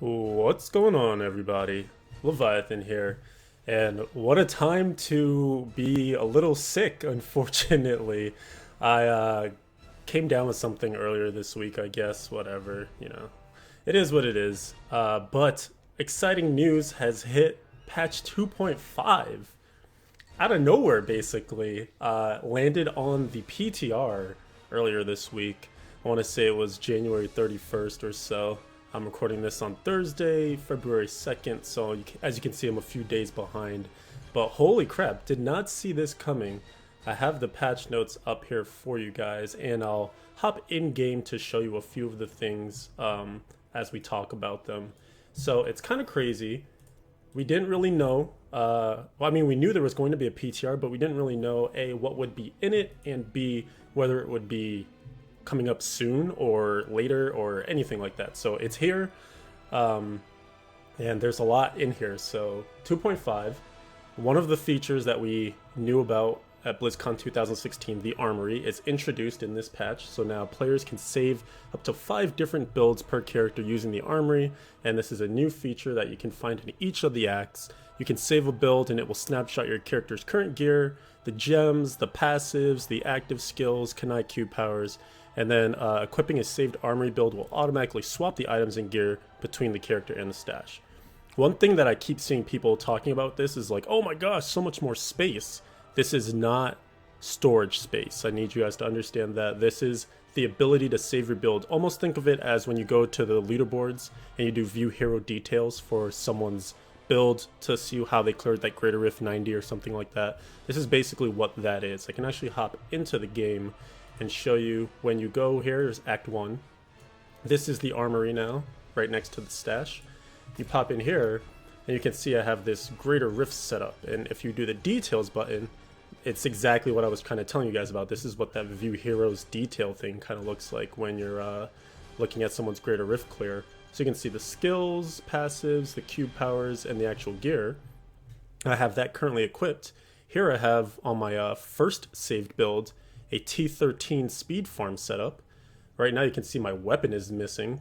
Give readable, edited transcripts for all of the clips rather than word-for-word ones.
What's going on, everybody? Leviathan here, and what a time to be a little sick, unfortunately. I came down with something earlier this week, I guess, whatever, It is what it is. But exciting news has hit patch 2.5 out of nowhere, basically. Landed on the PTR earlier this week. I want to say it was January 31st or so. I'm recording this on Thursday, February 2nd, so as you can see, I'm a few days behind. But holy crap, did not see this coming. I have the patch notes up here for you guys, and I'll hop in game to show you a few of the things as we talk about them. So it's kind of crazy. We didn't really know. We knew there was going to be a PTR, but we didn't really know A, what would be in it, and B, whether it would be coming up soon or later or anything like that. So it's here, and there's a lot in here. So 2.5, one of the features that we knew about at BlizzCon 2016, the Armory, is introduced in this patch. So now players can save up to 5 different builds per character using the Armory, and this is a new feature that you can find in each of the acts. You can save a build and it will snapshot your character's current gear, the gems, the passives, the active skills, Kunai Q powers, and then equipping a saved Armory build will automatically swap the items and gear between the character and the stash. One thing that I keep seeing people talking about this is like, oh my gosh, so much more space. This is not storage space. I need you guys to understand that this is the ability to save your build. Almost think of it as when you go to the leaderboards and you do view hero details for someone's build to see how they cleared that Greater Rift 90 or something like that. This is basically what that is. I can actually hop into the game and show you. When you go here, there's Act 1. This is the Armory now, right next to the stash. You pop in here, and you can see I have this Greater Rift set up. And if you do the Details button, it's exactly what I was kind of telling you guys about. This is what that View Heroes detail thing kind of looks like when you're looking at someone's Greater Rift clear. So you can see the skills, passives, the cube powers, and the actual gear. I have that currently equipped. Here I have on my first saved build a T13 speed farm setup. Right now you can see my weapon is missing,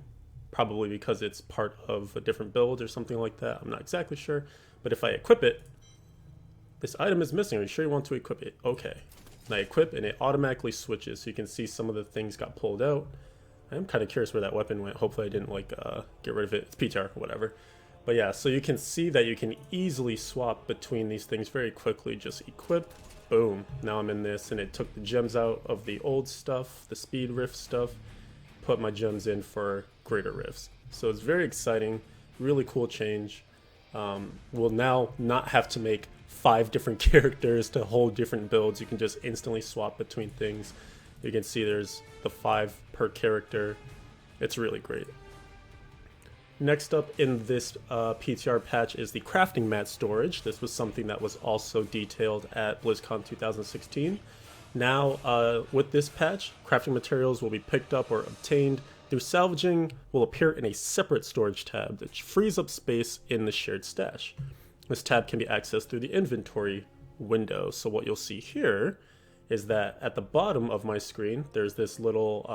probably because it's part of a different build or something like that. I'm not exactly sure, but if I equip it, this item is missing. Are you sure you want to equip it? Okay. And I equip and it automatically switches, so you can see some of the things got pulled out. I'm kind of curious where that weapon went. Hopefully I didn't get rid of it. It's PTR or whatever. But yeah, so you can see that you can easily swap between these things very quickly. Just equip, boom, now I'm in this, and it took the gems out of the old stuff, the speed rift stuff, put my gems in for greater rifts. So it's very exciting, really cool change. We'll now not have to make 5 different characters to hold different builds. You can just instantly swap between things. You can see there's the 5 per character. It's really great. Next up in this PTR patch is the crafting mat storage. This was something that was also detailed at BlizzCon 2016. Now, with this patch, crafting materials will be picked up or obtained through salvaging, will appear in a separate storage tab that frees up space in the shared stash. This tab can be accessed through the inventory window. So what you'll see here is that at the bottom of my screen, there's this little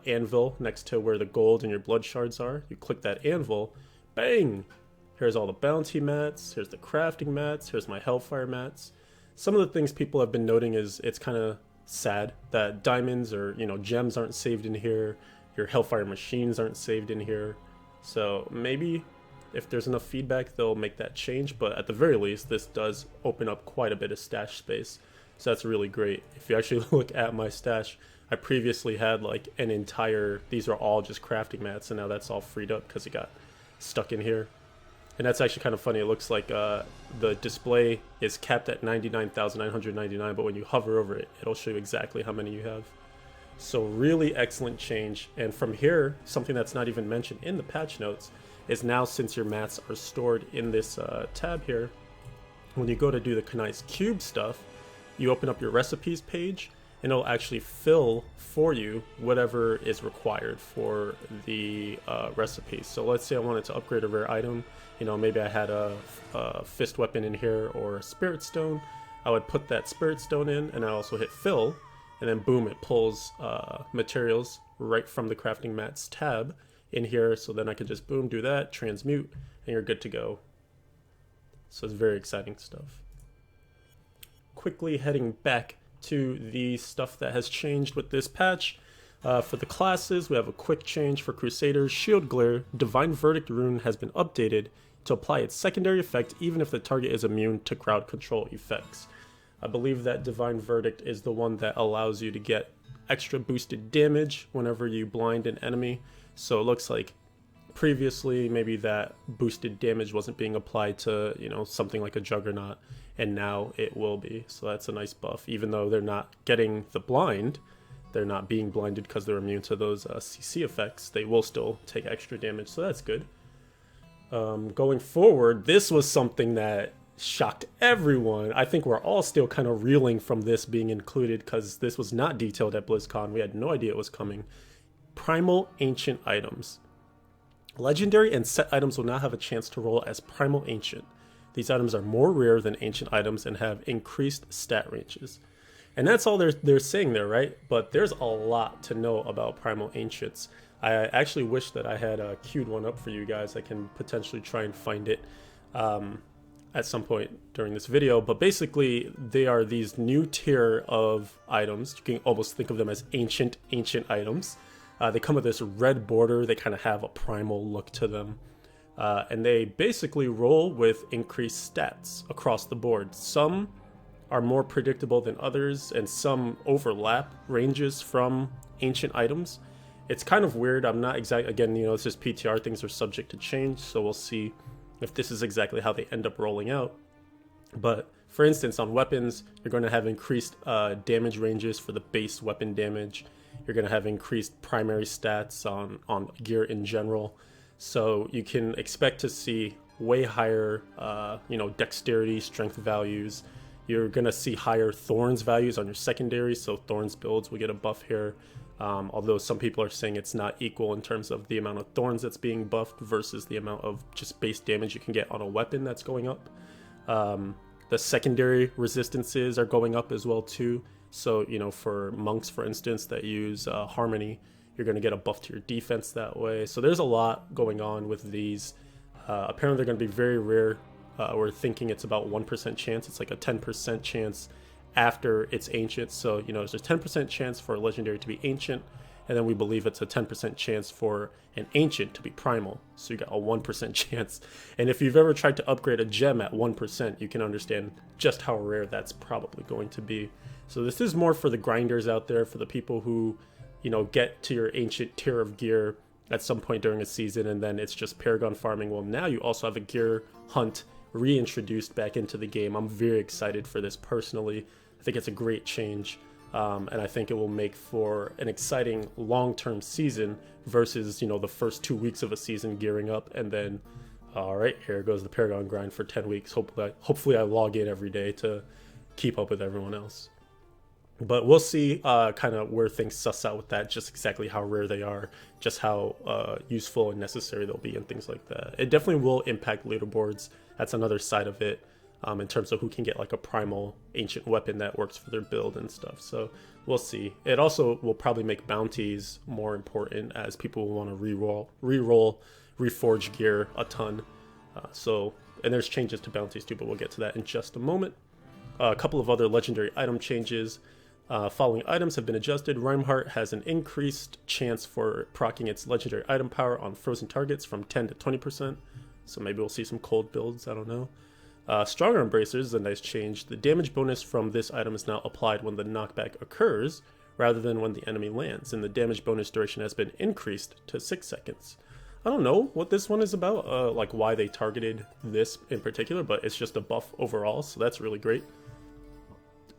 anvil next to where the gold and your blood shards are. You click that anvil, bang! Here's all the bounty mats, here's the crafting mats, here's my hellfire mats. Some of the things people have been noting is it's kind of sad that diamonds or gems aren't saved in here, your hellfire machines aren't saved in here. So maybe if there's enough feedback, they'll make that change, but at the very least, this does open up quite a bit of stash space. So that's really great. If you actually look at my stash, I previously had like an entire, these are all just crafting mats, and now that's all freed up because it got stuck in here. And that's actually kind of funny. It looks like the display is capped at 99,999, but when you hover over it, it'll show you exactly how many you have. So really excellent change. And from here, something that's not even mentioned in the patch notes is now, since your mats are stored in this tab here, when you go to do the Kunai's Cube stuff, you open up your recipes page and it'll actually fill for you whatever is required for the recipe. So let's say I wanted to upgrade a rare item. Maybe I had a fist weapon in here or a spirit stone. I would put that spirit stone in, and I also hit fill, and then boom, it pulls materials right from the crafting mats tab, in here. So then I can just boom, do that, transmute, and you're good to go. So it's very exciting stuff. Quickly heading back to the stuff that has changed with this patch. For the classes, we have a quick change for Crusaders. Shield Glare, Divine Verdict rune has been updated to apply its secondary effect even if the target is immune to crowd control effects. I believe that Divine Verdict is the one that allows you to get extra boosted damage whenever you blind an enemy. So it looks like previously maybe that boosted damage wasn't being applied to, you know, something like a Juggernaut, and now it will be. So that's a nice buff. Even though they're not getting the blind, they're not being blinded because they're immune to those CC effects, they will still take extra damage, so that's good. Going forward, this was something that shocked everyone. I think we're all still kind of reeling from this being included because this was not detailed at BlizzCon. We had no idea it was coming. Primal Ancient items. Legendary and set items will now have a chance to roll as Primal Ancient. These items are more rare than ancient items and have increased stat ranges. And that's all they're saying there, right? But there's a lot to know about Primal Ancients. I actually wish that I had queued one up for you guys. I can potentially try and find it at some point during this video. But basically, they are these new tier of items. You can almost think of them as ancient items. They come with this red border. They kind of have a primal look to them. And they basically roll with increased stats across the board. Some are more predictable than others, and some overlap ranges from ancient items. It's kind of weird. I'm not exact. Again, you know, it's just PTR. Things are subject to change, so we'll see if this is exactly how they end up rolling out. But for instance, on weapons, you're going to have increased damage ranges for the base weapon damage. You're going to have increased primary stats on gear in general. So you can expect to see way higher, dexterity, strength values. You're going to see higher thorns values on your secondary. So thorns builds will get a buff here. Although some people are saying it's not equal in terms of the amount of thorns that's being buffed versus the amount of just base damage you can get on a weapon that's going up. The secondary resistances are going up as well too. So, you know, for monks, for instance, that use Harmony, you're going to get a buff to your defense that way. So there's a lot going on with these. Apparently they're going to be very rare. We're thinking it's about 1% chance. It's like a 10% chance after it's ancient. So, you know, there's a 10% chance for a legendary to be ancient. And then we believe it's a 10% chance for an ancient to be primal. So you got a 1% chance. And if you've ever tried to upgrade a gem at 1%, you can understand just how rare that's probably going to be. So this is more for the grinders out there, for the people who, you know, get to your ancient tier of gear at some point during a season, and then it's just Paragon farming. Well, now you also have a gear hunt reintroduced back into the game. I'm very excited for this personally. I think it's a great change, and I think it will make for an exciting long-term season versus, you know, the first 2 weeks of a season gearing up, and then, all right, here goes the Paragon grind for 10 weeks. Hopefully I log in every day to keep up with everyone else. But we'll see kind of where things suss out with that, just exactly how rare they are, just how useful and necessary they'll be and things like that. It definitely will impact leaderboards. That's another side of it in terms of who can get like a primal ancient weapon that works for their build and stuff. So we'll see. It also will probably make bounties more important as people will want to re-roll, reforge gear a ton. And there's changes to bounties too, but we'll get to that in just a moment. A couple of other legendary item changes. Following items have been adjusted. Rhymeheart has an increased chance for proccing its legendary item power on frozen targets from 10 to 20%. So maybe we'll see some cold builds, I don't know. Stronger Embracers is a nice change. The damage bonus from this item is now applied when the knockback occurs, rather than when the enemy lands, and the damage bonus duration has been increased to 6 seconds. I don't know what this one is about, like why they targeted this in particular, but it's just a buff overall, so that's really great.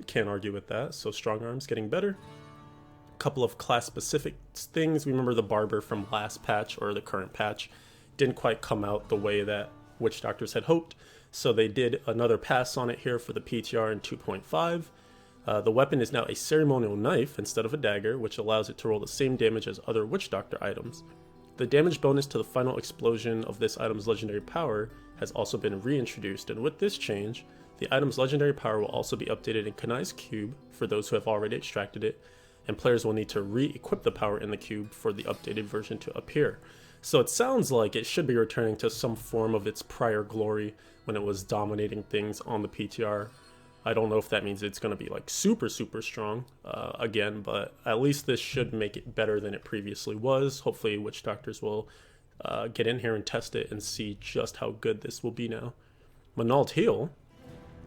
Can't argue with that. So Strong Arm's getting better. A couple of class specific things. Remember the Barber from last patch, or the current patch, didn't quite come out the way that Witch Doctors had hoped, so they did another pass on it here for the PTR in 2.5. The weapon is now a ceremonial knife instead of a dagger, which allows it to roll the same damage as other Witch Doctor items. The damage bonus to the final explosion of this item's legendary power has also been reintroduced, and with this change, the item's legendary power will also be updated in Kanai's Cube for those who have already extracted it. and players will need to re-equip the power in the cube for the updated version to appear. So it sounds like it should be returning to some form of its prior glory when it was dominating things on the PTR. I don't know if that means it's going to be like super strong again, but at least this should make it better than it previously was. Hopefully Witch Doctors will get in here and test it and see just how good this will be now. Manald Heal,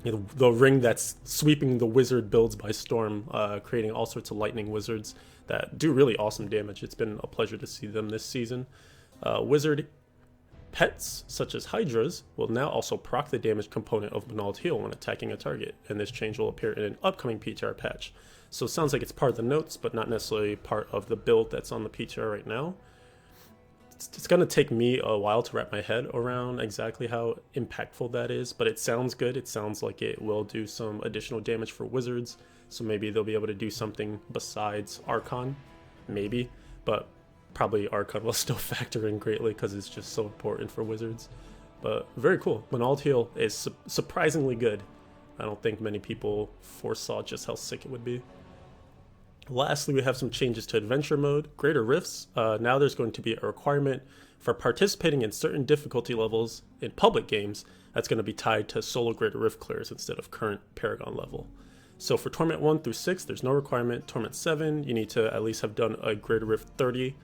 the ring that's sweeping the wizard builds by storm, creating all sorts of lightning wizards that do really awesome damage. It's been a pleasure to see them this season. Wizard pets, such as Hydras, will now also proc the damage component of Manald Heal when attacking a target, and this change will appear in an upcoming PTR patch. So it sounds like it's part of the notes, but not necessarily part of the build that's on the PTR right now. It's going to take me a while to wrap my head around exactly how impactful that is, but it sounds good. It sounds like it will do some additional damage for wizards, so maybe they'll be able to do something besides Archon, maybe, but probably Archon will still factor in greatly because it's just so important for wizards. But very cool. Manald Heal is surprisingly good. I don't think many people foresaw just how sick it would be. Lastly, we have some changes to adventure mode. Greater Rifts. Now there's going to be a requirement for participating in certain difficulty levels in public games that's going to be tied to solo Greater Rift clears instead of current Paragon level. So for Torment 1 through 6, there's no requirement. Torment 7, you need to at least have done a Greater Rift 30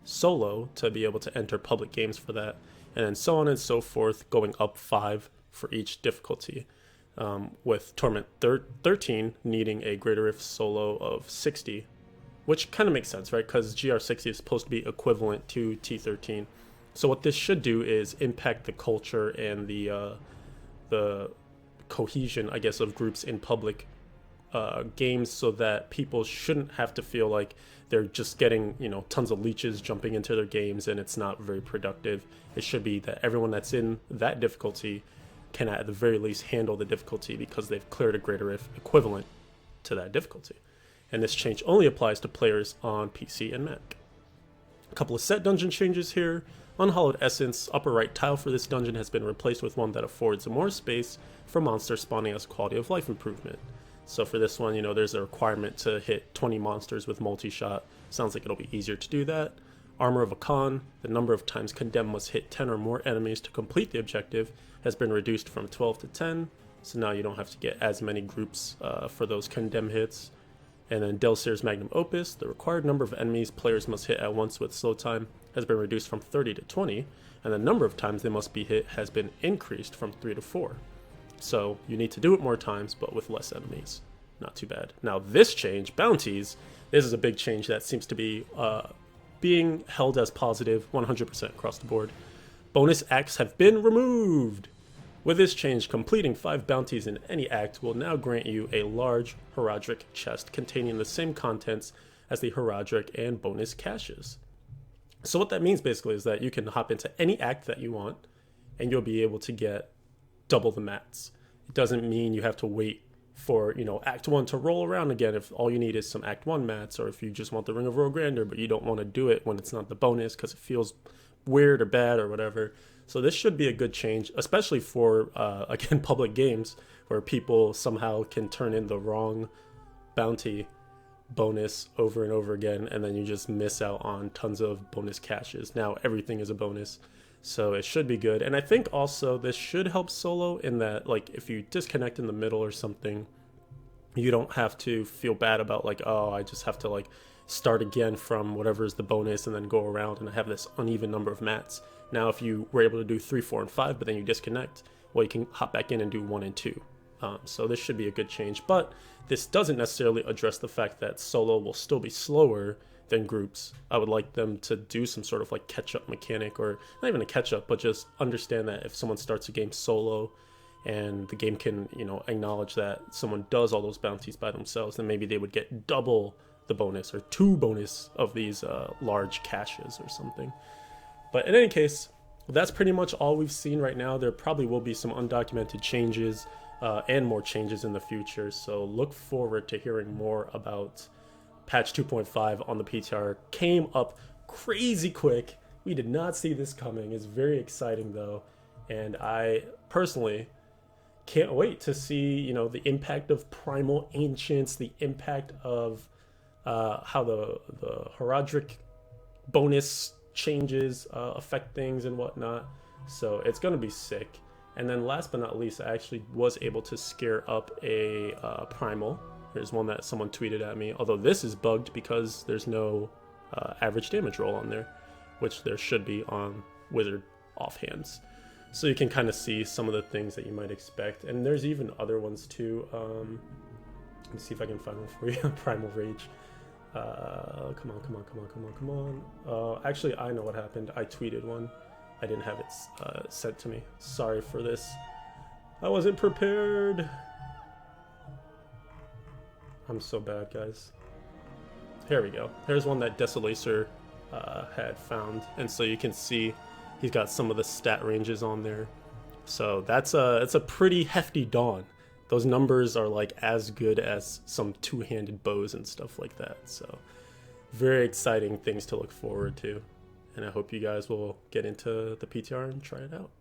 solo to be able to enter public games for that, and then so on and so forth, going up 5 for each difficulty, with Torment 13 needing a Greater Rift solo of 60, which kind of makes sense, right? Because GR60 is supposed to be equivalent to T13. So what this should do is impact the culture and the cohesion, I guess, of groups in public games, so that people shouldn't have to feel like they're just getting, tons of leeches jumping into their games and it's not very productive. It should be that everyone that's in that difficulty can at the very least handle the difficulty because they've cleared a Greater Rift equivalent to that difficulty. And this change only applies to players on PC and Mac. A couple of set dungeon changes here. Unhallowed Essence, upper right tile for this dungeon has been replaced with one that affords more space for monsters spawning as quality of life improvement. So for this one, there's a requirement to hit 20 monsters with multi-shot. Sounds like it'll be easier to do that. Armor of a Khan, the number of times Condemn must hit 10 or more enemies to complete the objective, has been reduced from 12 to 10. So now you don't have to get as many groups for those Condemn hits. And then Delcir's Magnum Opus, the required number of enemies players must hit at once with slow time has been reduced from 30 to 20, and the number of times they must be hit has been increased from 3 to 4. So you need to do it more times, but with less enemies. Not too bad. Now this change, bounties, this is a big change that seems to be being held as positive 100% across the board. Bonus acts have been removed. With this change, completing 5 bounties in any act will now grant you a large Herodric chest containing the same contents as the Herodric and bonus caches. So what that means basically is that you can hop into any act that you want and you'll be able to get double the mats. It doesn't mean you have to wait for, Act 1 to roll around again if all you need is some Act 1 mats, or if you just want the Ring of Royal Grandeur but you don't want to do it when it's not the bonus because it feels weird or bad or whatever. So this should be a good change, especially for, again, public games where people somehow can turn in the wrong bounty bonus over and over again, and then you just miss out on tons of bonus caches. Now everything is a bonus, so it should be good. And I think also this should help solo in that, like, if you disconnect in the middle or something, you don't have to feel bad about, like, oh, I just have to, like, start again from whatever is the bonus and then go around and I have this uneven number of mats. Now if you were able to do 3, 4, and 5 but then you disconnect, well, you can hop back in and do 1 and 2. So this should be a good change, but this doesn't necessarily address the fact that solo will still be slower than groups. I would like them to do some sort of like catch-up mechanic, or not even a catch-up, but just understand that if someone starts a game solo and the game can, acknowledge that someone does all those bounties by themselves, then maybe they would get double the bonus or 2 bonus of these large caches or something. But in any case, that's pretty much all we've seen right now. There probably will be some undocumented changes and more changes in the future, so look forward to hearing more about patch 2.5 on the PTR. Came up crazy quick. We did not see this coming. It's very exciting though, and I personally can't wait to see, the impact of Primal Ancients, the impact of how the Heraldric bonus changes affect things and whatnot. So it's gonna be sick. And then last but not least, I actually was able to scare up a Primal. There's one that someone tweeted at me, although this is bugged because there's no average damage roll on there, which there should be on Wizard offhands. So you can kind of see some of the things that you might expect. And there's even other ones too. Let me see if I can find one for you. Primal Rage. Come on. Actually, I know what happened. I tweeted one. I didn't have it sent to me. Sorry for this. I wasn't prepared. I'm so bad, guys. Here we go. Here's one that Desolacer had found. And so you can see he's got some of the stat ranges on there. So it's a pretty hefty Dawn. Those numbers are like as good as some two-handed bows and stuff like that. So very exciting things to look forward to. And I hope you guys will get into the PTR and try it out.